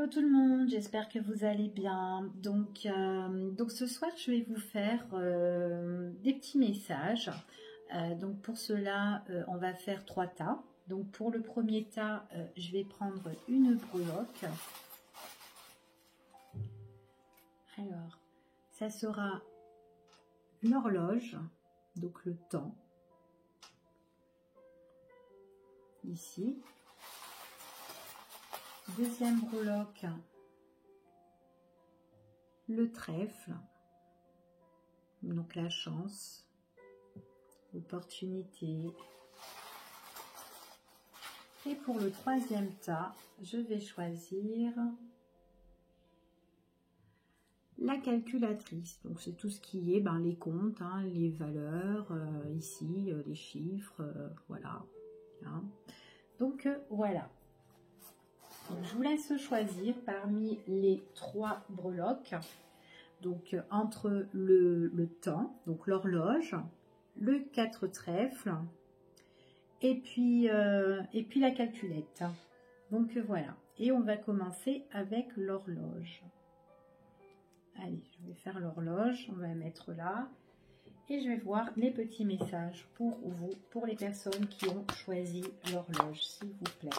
Hello tout le monde, j'espère que vous allez bien. Donc ce soir, je vais vous faire des petits messages. Donc pour cela, on va faire 3 tas. Donc pour le premier tas, je vais prendre une breloque. Alors, ça sera l'horloge, donc le temps, ici. Deuxième breloque, le trèfle, donc la chance, l'opportunité. Et pour le troisième tas, je vais choisir la calculatrice. Donc c'est tout ce qui est les comptes, hein, les valeurs, ici, les chiffres, voilà. Hein. Donc voilà. Donc, je vous laisse choisir parmi les 3 breloques. Donc entre le temps, donc l'horloge, le 4 trèfles et puis la calculette. Donc voilà. Et on va commencer avec l'horloge. Allez, je vais faire l'horloge, on va la mettre là. Et je vais voir les petits messages pour vous, pour les personnes qui ont choisi l'horloge, s'il vous plaît.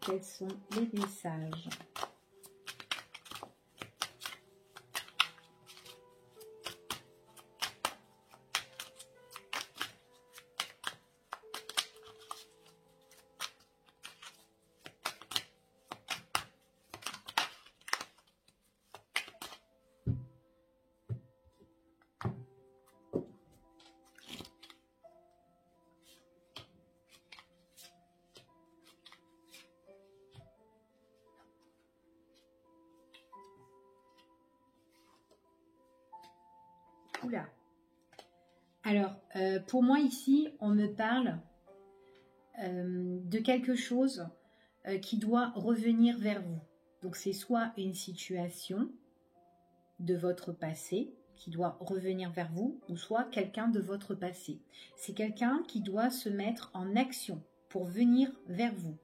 Quels sont les messages? Oula. Alors, pour moi ici, on me parle de quelque chose qui doit revenir vers vous. Donc, c'est soit une situation de votre passé qui doit revenir vers vous, ou soit quelqu'un de votre passé. C'est quelqu'un qui doit se mettre en action pour venir vers vous.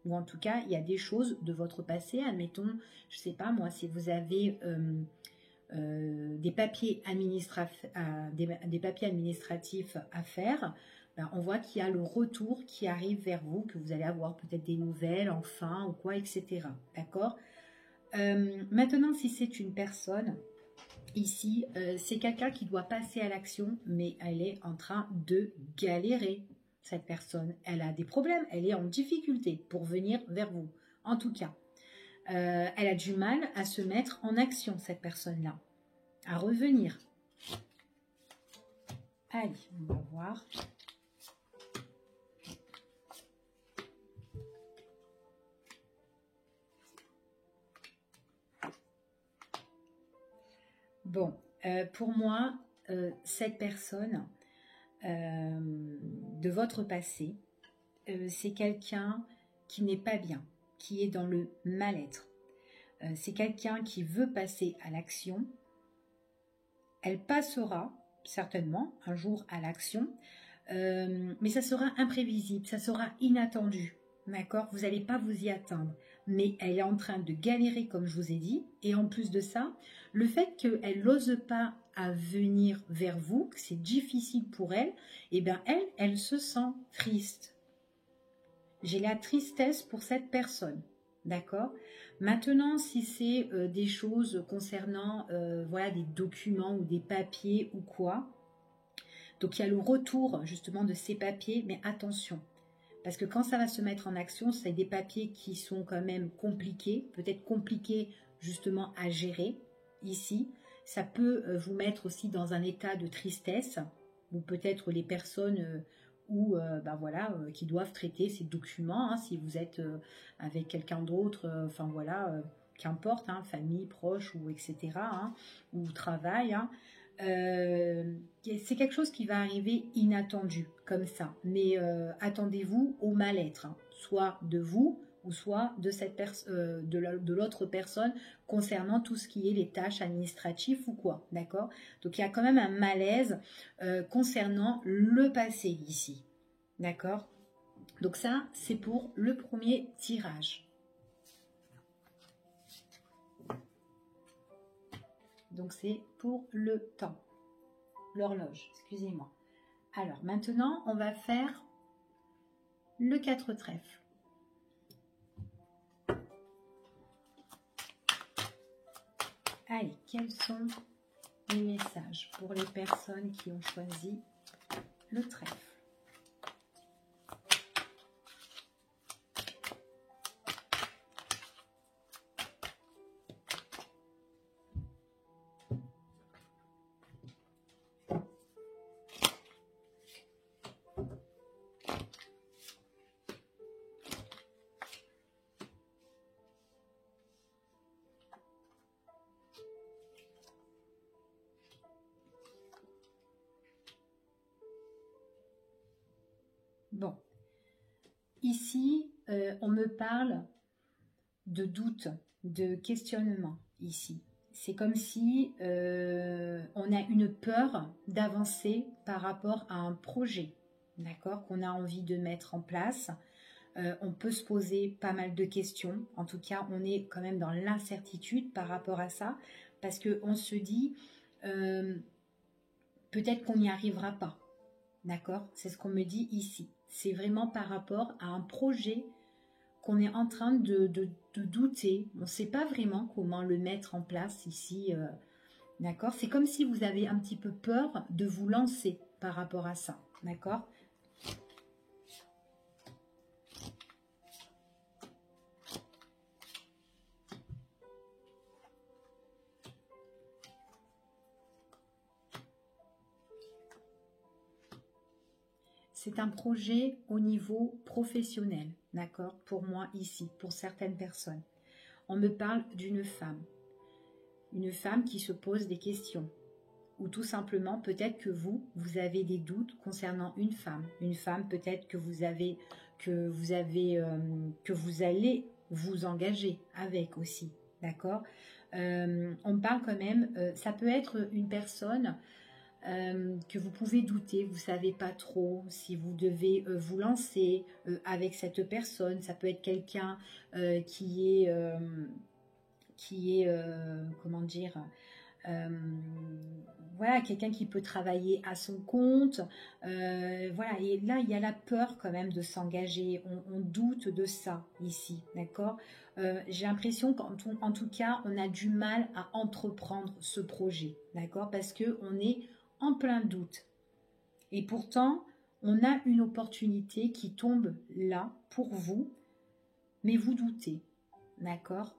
Ou en tout cas, il y a des choses de votre passé, admettons, je ne sais pas moi, si vous avez... des papiers administratifs à faire, on voit qu'il y a le retour qui arrive vers vous, que vous allez avoir peut-être des nouvelles, enfin, ou quoi, etc. D'accord. Maintenant, si c'est une personne, ici, c'est quelqu'un qui doit passer à l'action, mais elle est en train de galérer. Cette personne, elle a des problèmes, elle est en difficulté pour venir vers vous, en tout cas. Elle a du mal à se mettre en action, cette personne-là, à revenir. Allez, on va voir. Bon, pour moi, cette personne de votre passé, c'est quelqu'un qui n'est pas bien, qui est dans le mal-être. C'est quelqu'un qui veut passer à l'action. Elle passera certainement un jour à l'action, mais ça sera imprévisible, ça sera inattendu. D'accord? Vous n'allez pas vous y attendre. Mais elle est en train de galérer, comme je vous ai dit. Et en plus de ça, le fait qu'elle n'ose pas à venir vers vous, que c'est difficile pour elle, eh bien elle se sent triste. J'ai la tristesse pour cette personne. D'accord? Maintenant, si c'est des choses concernant voilà, des documents ou des papiers ou quoi, donc il y a le retour justement de ces papiers, mais attention. Parce que quand ça va se mettre en action, c'est des papiers qui sont quand même compliqués, peut-être compliqués justement à gérer ici. Ça peut vous mettre aussi dans un état de tristesse, ou peut-être les personnes qui doivent traiter ces documents, hein, si vous êtes avec quelqu'un d'autre, enfin voilà, qu'importe, hein, famille, proche, ou etc., hein, ou travail, hein. C'est quelque chose qui va arriver inattendu comme ça, mais attendez-vous au mal-être, hein, soit de vous ou soit de cette de l'autre personne concernant tout ce qui est les tâches administratives ou quoi, d'accord? Donc il y a quand même un malaise concernant le passé ici, d'accord? Donc ça, c'est pour le premier tirage. Donc c'est pour le temps. L'horloge, excusez-moi. Alors maintenant, on va faire le 4 trèfles. Allez, quels sont les messages pour les personnes qui ont choisi le trèfle? Bon, ici, on me parle de doute, de questionnement, ici. C'est comme si on a une peur d'avancer par rapport à un projet, d'accord, qu'on a envie de mettre en place. On peut se poser pas mal de questions. En tout cas, on est quand même dans l'incertitude par rapport à ça, parce qu'on se dit, peut-être qu'on n'y arrivera pas. D'accord? C'est ce qu'on me dit ici. C'est vraiment par rapport à un projet qu'on est en train de douter. On ne sait pas vraiment comment le mettre en place ici. D'accord? C'est comme si vous avez un petit peu peur de vous lancer par rapport à ça. D'accord? C'est un projet au niveau professionnel, d'accord? Pour moi ici, pour certaines personnes. On me parle d'une femme. Une femme qui se pose des questions. Ou tout simplement, peut-être que vous avez des doutes concernant une femme. Une femme peut-être que vous allez vous engager avec aussi, d'accord? On me parle quand même, ça peut être une personne que vous pouvez douter, vous savez pas trop si vous devez vous lancer avec cette personne. Ça peut être quelqu'un qui est comment dire, voilà, quelqu'un qui peut travailler à son compte, voilà, et là il y a la peur quand même de s'engager, on doute de ça ici, d'accord. J'ai l'impression qu'en tout cas on a du mal à entreprendre ce projet, d'accord, parce que on est en plein doute. Et pourtant, on a une opportunité qui tombe là pour vous, mais vous doutez. D'accord?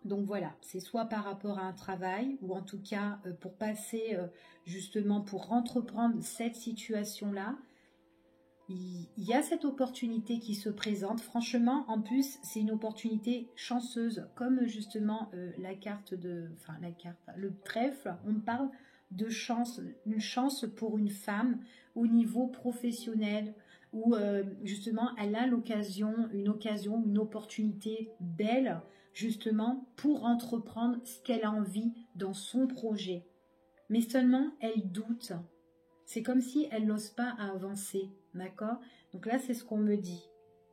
Donc voilà, c'est soit par rapport à un travail, ou en tout cas pour passer justement, pour entreprendre cette situation-là. Il y a cette opportunité qui se présente. Franchement, en plus, c'est une opportunité chanceuse. Comme justement la carte le trèfle, on parle de chance, une chance pour une femme au niveau professionnel, où justement elle a une opportunité belle, justement pour entreprendre ce qu'elle a envie dans son projet. Mais seulement elle doute. C'est comme si elle n'ose pas avancer, d'accord? Donc là, c'est ce qu'on me dit.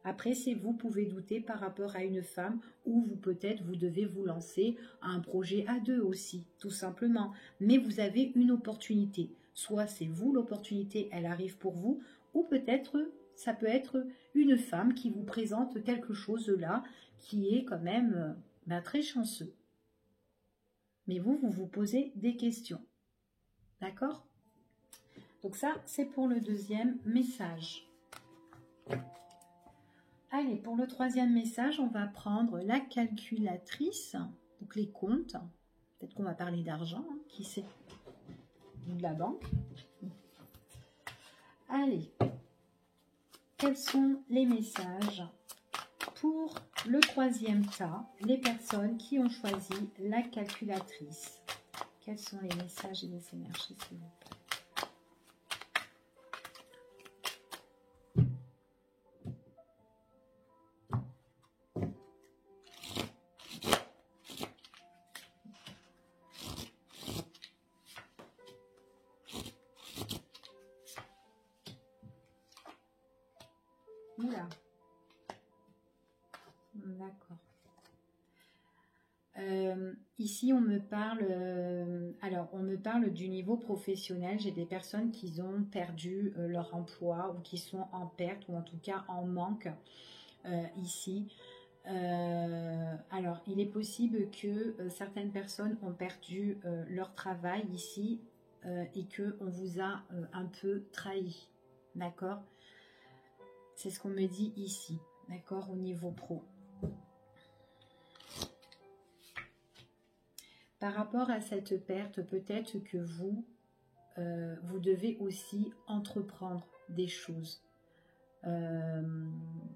Après, c'est vous pouvez douter par rapport à une femme, ou peut-être vous devez vous lancer à un projet à deux aussi, tout simplement. Mais vous avez une opportunité. Soit c'est vous l'opportunité, elle arrive pour vous, ou peut-être ça peut être une femme qui vous présente quelque chose là, qui est quand même très chanceux. Mais vous vous posez des questions. D'accord? Donc ça, c'est pour le deuxième message. Allez, pour le troisième message, on va prendre la calculatrice, donc les comptes. Peut-être qu'on va parler d'argent, hein, qui sait, ou de la banque. Allez, quels sont les messages pour le troisième tas, les personnes qui ont choisi la calculatrice? Quels sont les messages et les énergies, s'il vous plaît? Oula. D'accord. ici, on me parle, alors on me parle du niveau professionnel. J'ai des personnes qui ont perdu leur emploi ou qui sont en perte ou en tout cas en manque ici. Alors, il est possible que certaines personnes ont perdu leur travail ici et que on vous a un peu trahi, d'accord? C'est ce qu'on me dit ici, d'accord, au niveau pro. Par rapport à cette perte, peut-être que vous, vous devez aussi entreprendre des choses.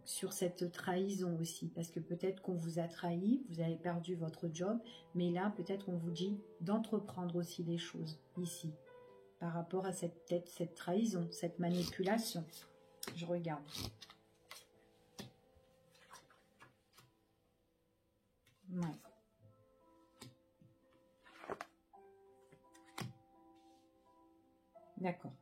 Sur cette trahison aussi, parce que peut-être qu'on vous a trahi, vous avez perdu votre job, mais là peut-être on vous dit d'entreprendre aussi des choses ici, par rapport à cette trahison, cette manipulation. Je regarde. Ouais. D'accord.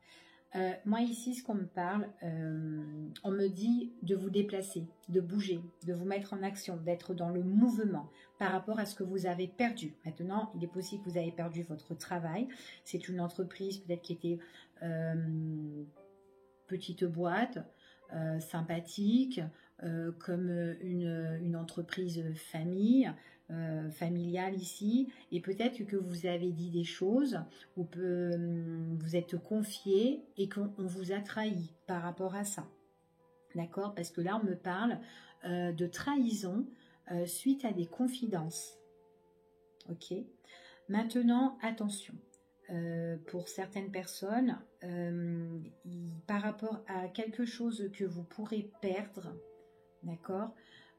Moi ici, ce qu'on me parle, on me dit de vous déplacer, de bouger, de vous mettre en action, d'être dans le mouvement par rapport à ce que vous avez perdu. Maintenant, il est possible que vous avez perdu votre travail. C'est une entreprise peut-être qui était petite boîte, sympathique, comme une entreprise famille, familiale ici, et peut-être que vous avez dit des choses ou vous êtes confié et qu'on vous a trahi par rapport à ça. D'accord? Parce que là, on me parle de trahison suite à des confidences. Ok? Maintenant, attention. Pour certaines personnes, par rapport à quelque chose que vous pourrez perdre, d'accord,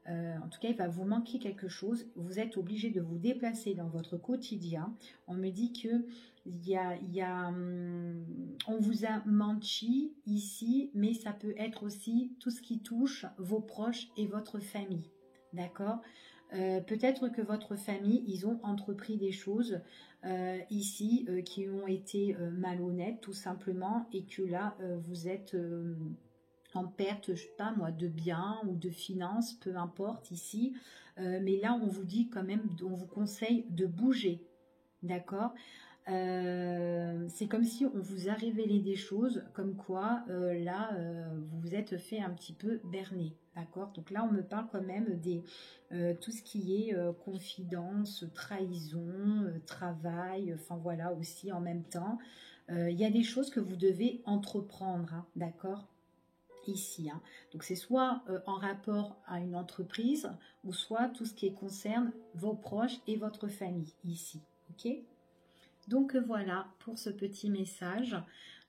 en tout cas, il va vous manquer quelque chose. Vous êtes obligé de vous déplacer dans votre quotidien. On me dit que on vous a menti ici, mais ça peut être aussi tout ce qui touche vos proches et votre famille. D'accord? Peut-être que votre famille, ils ont entrepris des choses ici qui ont été malhonnêtes tout simplement, et que là, vous êtes en perte, je sais pas moi, de biens ou de finances, peu importe ici. Mais là, on vous dit quand même, on vous conseille de bouger, d'accord? C'est comme si on vous a révélé des choses, comme quoi là, vous vous êtes fait un petit peu berner, d'accord? Donc là, on me parle quand même des tout ce qui est confidence, trahison, travail, enfin voilà, aussi en même temps. Il y a des choses que vous devez entreprendre, hein, d'accord? Ici, hein. Donc c'est soit en rapport à une entreprise, ou soit tout ce qui concerne vos proches et votre famille ici, ok? Donc voilà pour ce petit message.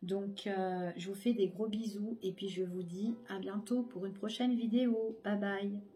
Donc je vous fais des gros bisous et puis je vous dis à bientôt pour une prochaine vidéo. Bye bye.